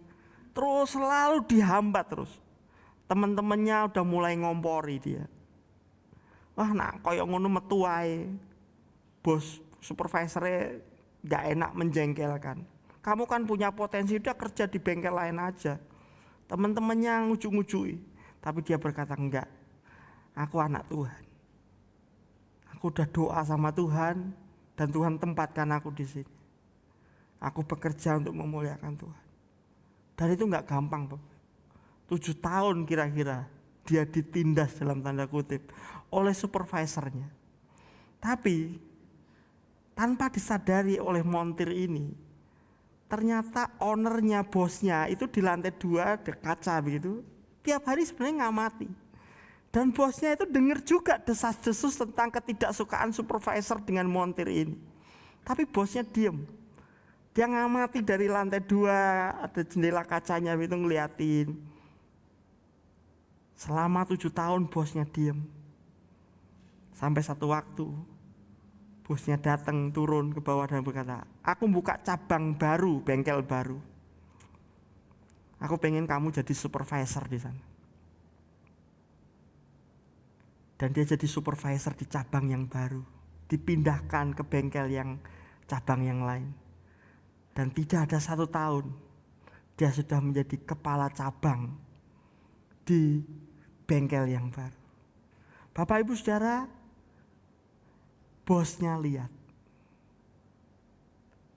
terus selalu dihambat terus. Teman-temannya udah mulai ngompori dia. Wah, nak koyo ngono metu ae. Bos supervisornya gak enak menjengkelkan. Kamu kan punya potensi, udah kerja di bengkel lain aja. Teman-temannya ngujuk-ngujui, tapi dia berkata enggak. Aku anak Tuhan. Aku udah doa sama Tuhan dan Tuhan tempatkan aku di sini. Aku bekerja untuk memuliakan Tuhan. Dan itu nggak gampang, Bapak. 7 tahun kira-kira dia ditindas dalam tanda kutip oleh supervisornya. Tapi tanpa disadari oleh montir ini, ternyata ownernya, bosnya itu di lantai 2 ada kaca begitu. Tiap hari sebenarnya ngamati. Dan bosnya itu dengar juga desas-desus tentang ketidaksukaan supervisor dengan montir ini. Tapi bosnya diem. Dia ngamati dari lantai 2, ada jendela kacanya itu ngeliatin. Selama 7 tahun bosnya diem. Sampai satu waktu bosnya datang turun ke bawah dan berkata, aku buka cabang baru, bengkel baru. Aku pengen kamu jadi supervisor di sana. Dan dia jadi supervisor di cabang yang baru, dipindahkan ke bengkel yang cabang yang lain. Dan tidak ada 1 tahun, dia sudah menjadi kepala cabang di bengkel yang baru. Bapak Ibu Saudara, bosnya lihat.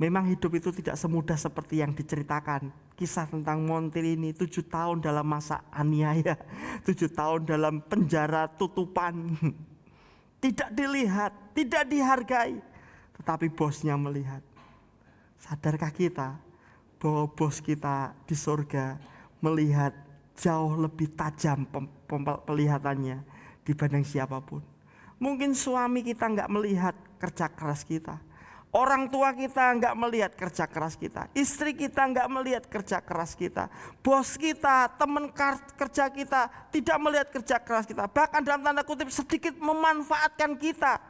Memang hidup itu tidak semudah seperti yang diceritakan. Kisah tentang montir ini 7 tahun dalam masa aniaya, 7 tahun dalam penjara tutupan. Tidak dilihat, tidak dihargai. Tetapi bosnya melihat. Sadarkah kita bahwa bos kita di surga melihat jauh lebih tajam pelihatannya dibanding siapapun. Mungkin suami kita nggak melihat kerja keras kita. Orang tua kita nggak melihat kerja keras kita, istri kita nggak melihat kerja keras kita, bos kita, teman kerja kita tidak melihat kerja keras kita, bahkan dalam tanda kutip sedikit memanfaatkan kita,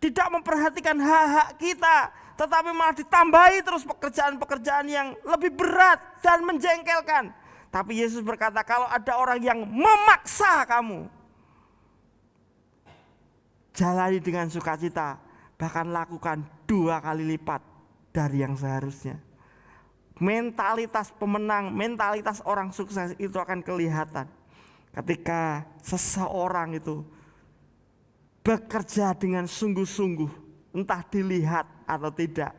tidak memperhatikan hak-hak kita, tetapi malah ditambahi terus pekerjaan-pekerjaan yang lebih berat dan menjengkelkan. Tapi Yesus berkata, kalau ada orang yang memaksa kamu, jalani dengan sukacita, bahkan lakukan 2 kali lipat dari yang seharusnya. Mentalitas pemenang, mentalitas orang sukses itu akan kelihatan ketika seseorang itu bekerja dengan sungguh-sungguh, entah dilihat atau tidak,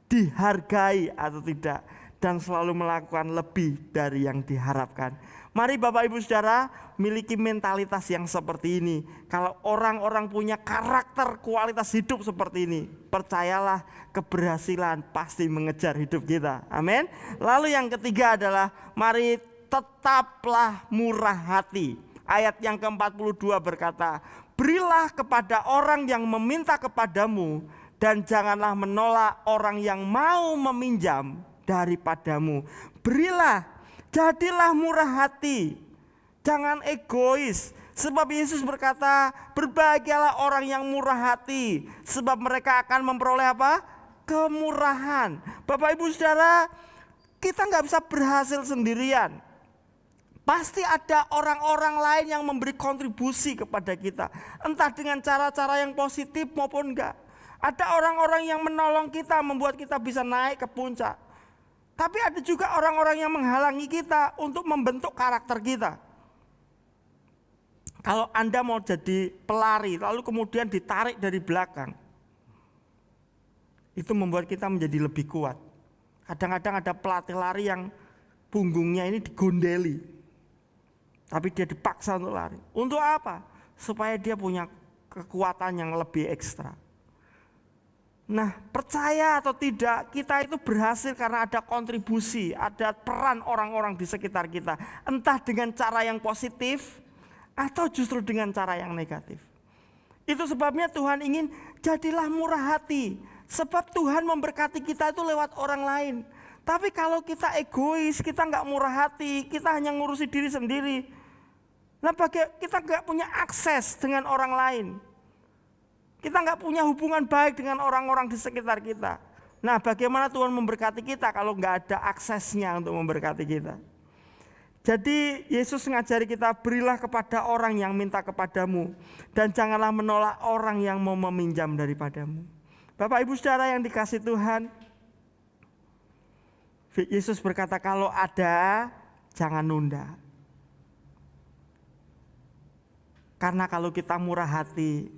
dihargai atau tidak, dan selalu melakukan lebih dari yang diharapkan. Mari Bapak Ibu Saudara miliki mentalitas yang seperti ini. Kalau orang-orang punya karakter kualitas hidup seperti ini, percayalah keberhasilan pasti mengejar hidup kita. Amin. Lalu yang ketiga adalah mari tetaplah murah hati. Ayat yang ke-42 berkata, berilah kepada orang yang meminta kepadamu dan janganlah menolak orang yang mau meminjam daripadamu. Berilah, jadilah murah hati, jangan egois. Sebab Yesus berkata, berbahagialah orang yang murah hati, sebab mereka akan memperoleh apa? Kemurahan. Bapak Ibu Saudara, kita nggak bisa berhasil sendirian. Pasti ada orang-orang lain yang memberi kontribusi kepada kita, entah dengan cara-cara yang positif maupun enggak. Ada orang-orang yang menolong kita, membuat kita bisa naik ke puncak. Tapi ada juga orang-orang yang menghalangi kita untuk membentuk karakter kita. Kalau Anda mau jadi pelari lalu kemudian ditarik dari belakang, itu membuat kita menjadi lebih kuat. Kadang-kadang ada pelatih lari yang punggungnya ini digondeli, tapi dia dipaksa untuk lari. Untuk apa? Supaya dia punya kekuatan yang lebih ekstra. Nah, percaya atau tidak, kita itu berhasil karena ada kontribusi, ada peran orang-orang di sekitar kita. Entah dengan cara yang positif atau justru dengan cara yang negatif. Itu sebabnya Tuhan ingin jadilah murah hati. Sebab Tuhan memberkati kita itu lewat orang lain. Tapi kalau kita egois, kita nggak murah hati, kita hanya ngurusi diri sendiri. Nah, kita nggak punya akses dengan orang lain. Kita nggak punya hubungan baik dengan orang-orang di sekitar kita. Nah, bagaimana Tuhan memberkati kita kalau nggak ada aksesnya untuk memberkati kita? Jadi Yesus mengajari kita, berilah kepada orang yang minta kepadamu, dan janganlah menolak orang yang mau meminjam daripadamu. Bapak Ibu Saudara yang dikasih Tuhan, Yesus berkata, kalau ada, jangan nunda. Karena kalau kita murah hati,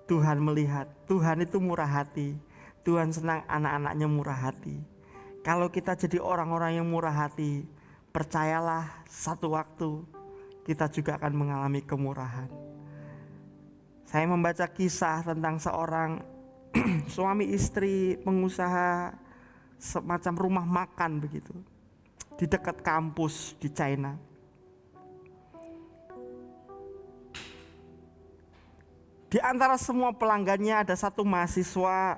Tuhan melihat, Tuhan itu murah hati. Tuhan senang anak-anaknya murah hati. Kalau kita jadi orang-orang yang murah hati, percayalah satu waktu kita juga akan mengalami kemurahan. Saya membaca kisah tentang seorang suami istri pengusaha semacam rumah makan begitu, di dekat kampus di China. Di antara semua pelanggannya ada satu mahasiswa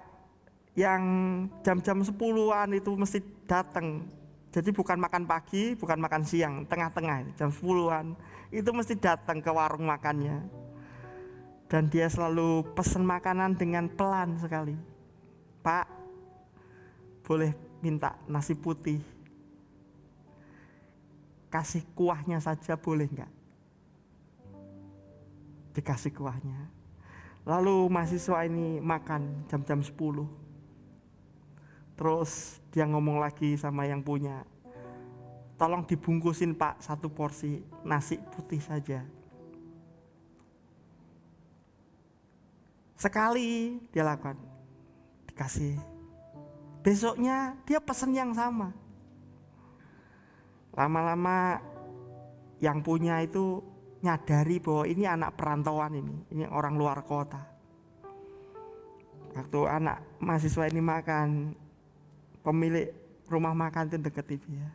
yang jam-jam 10-an itu mesti datang. Jadi bukan makan pagi, bukan makan siang, tengah-tengah jam 10-an itu mesti datang ke warung makannya. Dan dia selalu pesan makanan dengan pelan sekali. Pak, boleh minta nasi putih, kasih kuahnya saja boleh enggak? Dikasih kuahnya. Lalu mahasiswa ini makan jam-jam 10. Terus dia ngomong lagi sama yang punya, tolong dibungkusin Pak 1 porsi nasi putih saja. Sekali dia lakukan, dikasih. Besoknya dia pesan yang sama. Lama-lama yang punya itu nyadari bahwa ini anak perantauan, ini orang luar kota. Waktu anak mahasiswa ini makan, pemilik rumah makan itu deketin dia.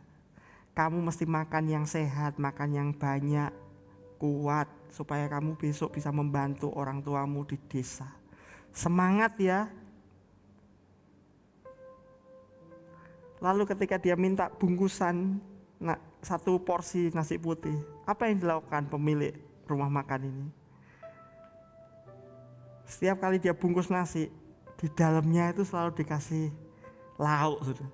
Kamu mesti makan yang sehat, makan yang banyak, kuat, supaya kamu besok bisa membantu orang tuamu di desa. Semangat ya. Lalu ketika dia minta bungkusan satu porsi nasi putih, apa yang dilakukan pemilik rumah makan ini? Setiap kali dia bungkus nasi, di dalamnya itu selalu dikasih lauk, sudah.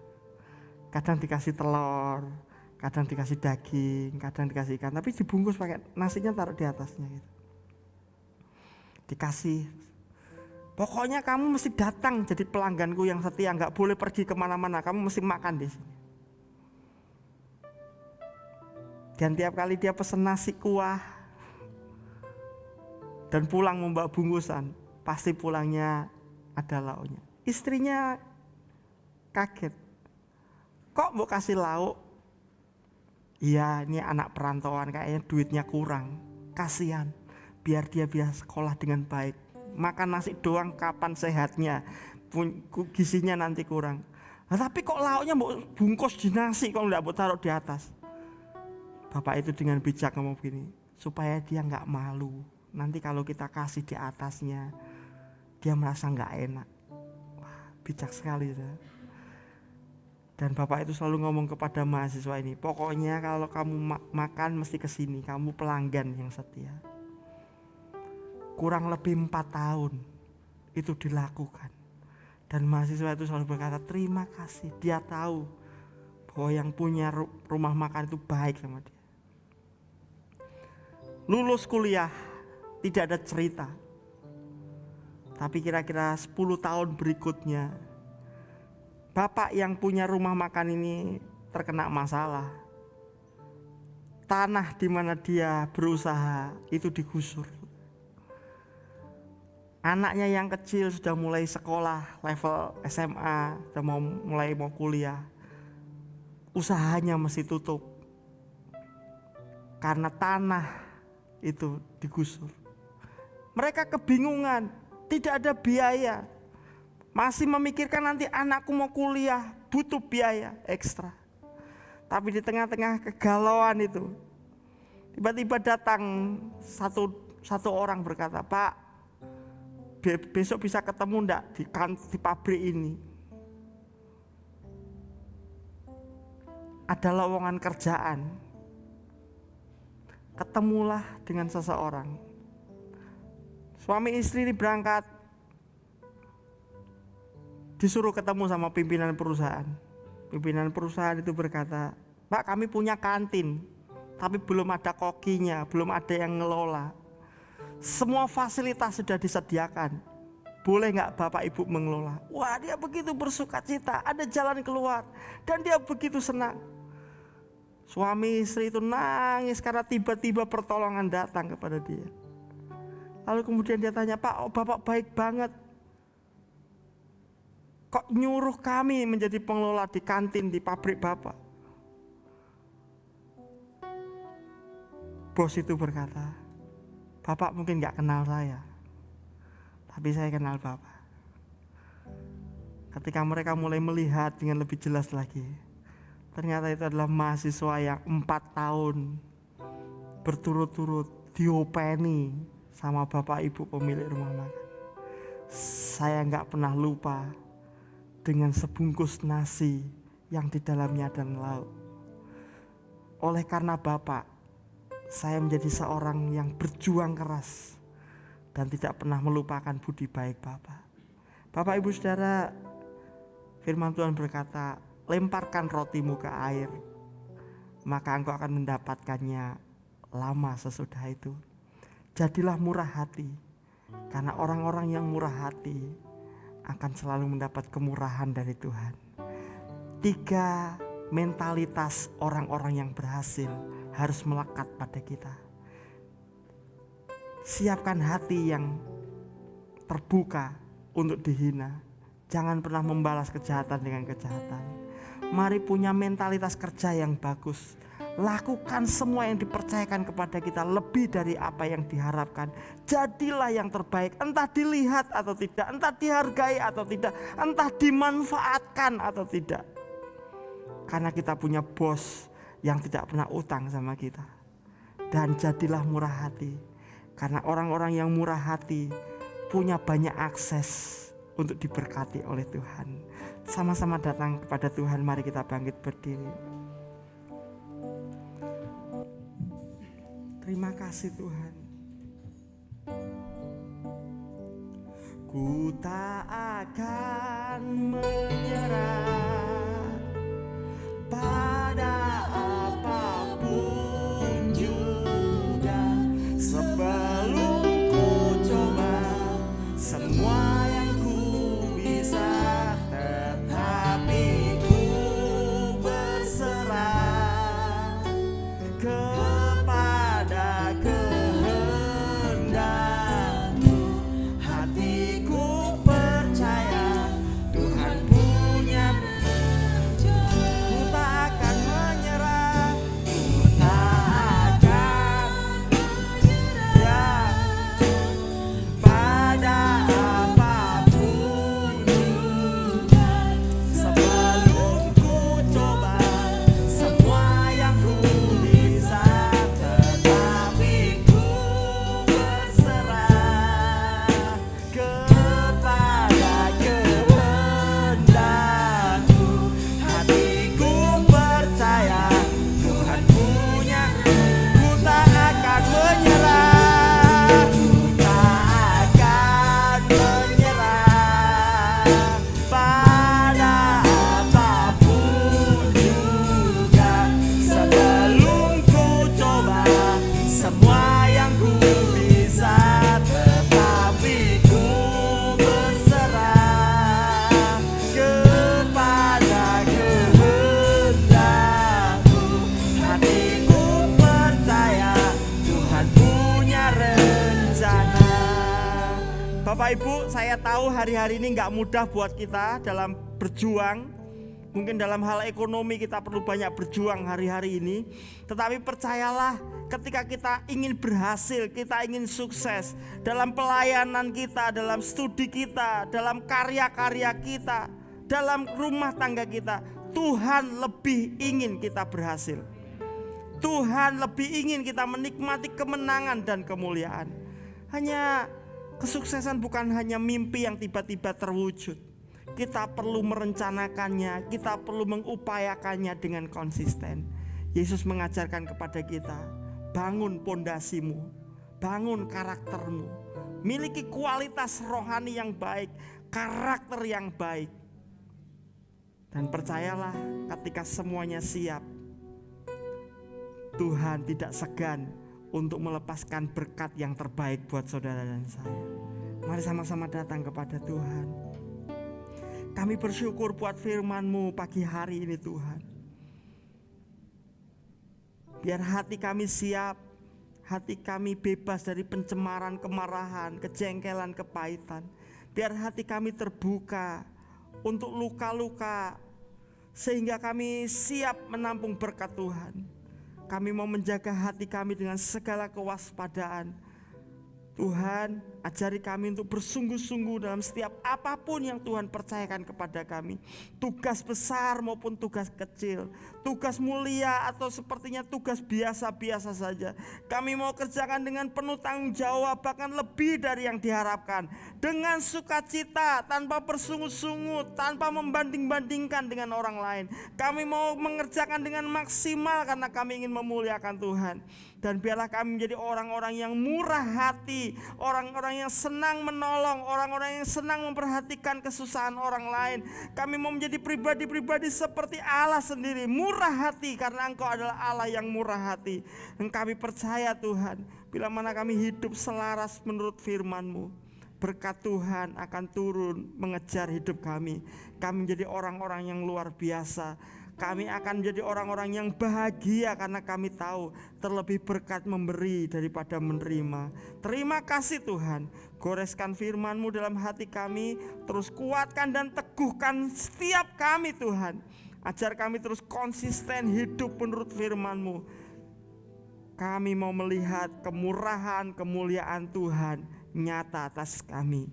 Kadang dikasih telur, kadang dikasih daging, kadang dikasih ikan, tapi dibungkus pakai nasinya taruh di atasnya gitu. Dikasih, pokoknya kamu mesti datang jadi pelangganku yang setia, nggak boleh pergi kemana-mana, kamu mesti makan di sini. Dan tiap kali dia pesen nasi kuah dan pulang membawa bungkusan, pasti pulangnya ada lauknya. Istrinya kaget, kok mau kasih lauk? Iya, ini anak perantauan, kayaknya duitnya kurang, kasihan, biar dia bisa sekolah dengan baik. Makan nasi doang kapan sehatnya, gizinya nanti kurang. Nah, tapi kok lauknya mau bungkus di nasi, kok nggak mau taruh di atas? Bapak itu dengan bijak ngomong begini, supaya dia nggak malu. Nanti kalau kita kasih di atasnya, dia merasa nggak enak. Wah, bijak sekali ya. Dan bapak itu selalu ngomong kepada mahasiswa ini, pokoknya kalau kamu makan mesti kesini, kamu pelanggan yang setia. Kurang lebih 4 tahun itu dilakukan. Dan mahasiswa itu selalu berkata terima kasih, dia tahu bahwa yang punya rumah makan itu baik sama dia. Lulus kuliah tidak ada cerita, tapi kira-kira 10 tahun berikutnya bapak yang punya rumah makan ini terkena masalah. Tanah di mana dia berusaha itu digusur. Anaknya yang kecil sudah mulai sekolah level SMA, sudah mulai mau kuliah. Usahanya mesti tutup karena tanah itu digusur. Mereka kebingungan, tidak ada biaya. Masih memikirkan nanti anakku mau kuliah, butuh biaya ekstra. Tapi di tengah-tengah kegalauan itu, tiba-tiba datang satu orang berkata, Pak, besok bisa ketemu enggak di pabrik ini? Ada lowongan kerjaan. Ketemulah dengan seseorang. Suami istri ini berangkat, disuruh ketemu sama pimpinan perusahaan. Pimpinan perusahaan itu berkata, Pak, kami punya kantin, tapi belum ada kokinya, belum ada yang ngelola. Semua fasilitas sudah disediakan. Boleh nggak Bapak Ibu mengelola? Wah, dia begitu bersukacita, ada jalan keluar, dan dia begitu senang. Suami istri itu nangis karena tiba-tiba pertolongan datang kepada dia. Lalu kemudian dia tanya, Pak, Bapak baik banget. Kok nyuruh kami menjadi pengelola di kantin di pabrik Bapak? Bos itu berkata, Bapak mungkin gak kenal saya, tapi saya kenal Bapak. Ketika mereka mulai melihat dengan lebih jelas lagi, ternyata itu adalah mahasiswa yang 4 tahun berturut-turut diopeni sama Bapak Ibu pemilik rumah makan. Saya gak pernah lupa dengan sebungkus nasi yang di dalamnya ada lauk. Oleh karena Bapak, saya menjadi seorang yang berjuang keras dan tidak pernah melupakan budi baik Bapak. Bapak Ibu Saudara, firman Tuhan berkata, lemparkan rotimu ke air, maka engkau akan mendapatkannya lama sesudah itu. Jadilah murah hati, karena orang-orang yang murah hati akan selalu mendapat kemurahan dari Tuhan. 3 mentalitas orang-orang yang berhasil harus melekat pada kita. Siapkan hati yang terbuka untuk dihina. Jangan pernah membalas kejahatan dengan kejahatan. Mari punya mentalitas kerja yang bagus. Lakukan semua yang dipercayakan kepada kita lebih dari apa yang diharapkan. Jadilah yang terbaik, entah dilihat atau tidak, entah dihargai atau tidak, entah dimanfaatkan atau tidak. Karena kita punya bos yang tidak pernah utang sama kita. Dan jadilah murah hati, karena orang-orang yang murah hati punya banyak akses untuk diberkati oleh Tuhan. Sama-sama datang kepada Tuhan, mari kita bangkit berdiri. Terima kasih Tuhan. Ku tak akan menyerah pada apapun juga, sebelum ku coba semua yang ku bisa, tetapi ku berserah kepada kehendak-Mu. Hatiku percaya Tuhan punya, ku tak akan menyerah, ku tak akan menyerah pada apapun juga, sebelum ku coba semua yang ku bisa, tetapi ku berserah kepada kehendak-Mu. Hatiku percaya Tuhan punya, ku tak akan menyerah, ku tak akan menyerah pada apapun juga, sebelum ku coba semua yang ku bisa, tetapi ku berserah kepada kehendak-Mu. Hatiku percaya Tuhan punya rencana. Bapak Ibu, saya tahu hari-hari ini gak mudah buat kita dalam berjuang. Mungkin dalam hal ekonomi kita perlu banyak berjuang hari-hari ini. Tetapi percayalah, ketika kita ingin berhasil, kita ingin sukses dalam pelayanan kita, dalam studi kita, dalam karya-karya kita, dalam rumah tangga kita, Tuhan lebih ingin kita berhasil. Tuhan lebih ingin kita menikmati kemenangan dan kemuliaan. Hanya kesuksesan bukan hanya mimpi yang tiba-tiba terwujud. Kita perlu merencanakannya, kita perlu mengupayakannya dengan konsisten. Yesus mengajarkan kepada kita, bangun pondasimu, bangun karaktermu, miliki kualitas rohani yang baik, karakter yang baik. Dan percayalah, ketika semuanya siap, Tuhan tidak segan untuk melepaskan berkat yang terbaik buat saudara dan saya. Mari sama-sama datang kepada Tuhan. Kami bersyukur buat firman-Mu pagi hari ini Tuhan. Biar hati kami siap, hati kami bebas dari pencemaran, kemarahan, kejengkelan, kepahitan. Biar hati kami terbuka untuk luka-luka, sehingga kami siap menampung berkat Tuhan. Kami mau menjaga hati kami dengan segala kewaspadaan. Tuhan, ajari kami untuk bersungguh-sungguh dalam setiap apapun yang Tuhan percayakan kepada kami. Tugas besar maupun tugas kecil, tugas mulia atau sepertinya tugas biasa-biasa saja, kami mau kerjakan dengan penuh tanggung jawab, bahkan lebih dari yang diharapkan. Dengan sukacita, tanpa bersungut-sungut, tanpa membanding-bandingkan dengan orang lain. Kami mau mengerjakan dengan maksimal karena kami ingin memuliakan Tuhan. Dan biarlah kami menjadi orang-orang yang murah hati, orang-orang yang senang menolong, orang-orang yang senang memperhatikan kesusahan orang lain. Kami mau menjadi pribadi-pribadi seperti Allah sendiri, murah hati karena Engkau adalah Allah yang murah hati. Dan kami percaya Tuhan, bila mana kami hidup selaras menurut firman-Mu, berkat Tuhan akan turun mengejar hidup kami. Kami menjadi orang-orang yang luar biasa. Kami akan menjadi orang-orang yang bahagia karena kami tahu terlebih berkat memberi daripada menerima. Terima kasih Tuhan. Goreskan firman-Mu dalam hati kami. Terus kuatkan dan teguhkan setiap kami Tuhan. Ajar kami terus konsisten hidup menurut firman-Mu. Kami mau melihat kemurahan, kemuliaan Tuhan nyata atas kami.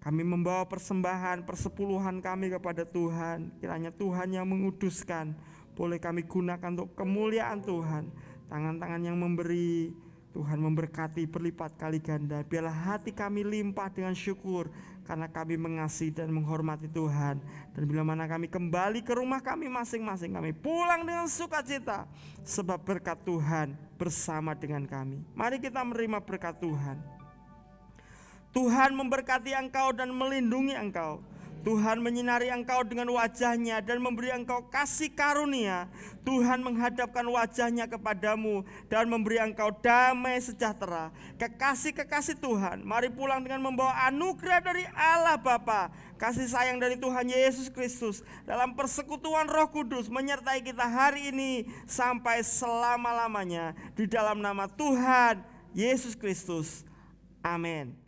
Kami membawa persembahan, persepuluhan kami kepada Tuhan. Kiranya Tuhan yang menguduskan. Boleh kami gunakan untuk kemuliaan Tuhan. Tangan-tangan yang memberi, Tuhan memberkati berlipat kali ganda. Biarlah hati kami limpah dengan syukur karena kami mengasihi dan menghormati Tuhan. Dan bila mana kami kembali ke rumah kami masing-masing, kami pulang dengan sukacita sebab berkat Tuhan bersama dengan kami. Mari kita menerima berkat Tuhan. Tuhan memberkati engkau dan melindungi engkau. Tuhan menyinari engkau dengan wajahnya dan memberi engkau kasih karunia. Tuhan menghadapkan wajahnya kepadamu dan memberi engkau damai sejahtera. Kekasih-kekasih Tuhan, mari pulang dengan membawa anugerah dari Allah Bapa, kasih sayang dari Tuhan Yesus Kristus dalam persekutuan Roh Kudus menyertai kita hari ini sampai selama-lamanya. Di dalam nama Tuhan Yesus Kristus. Amin.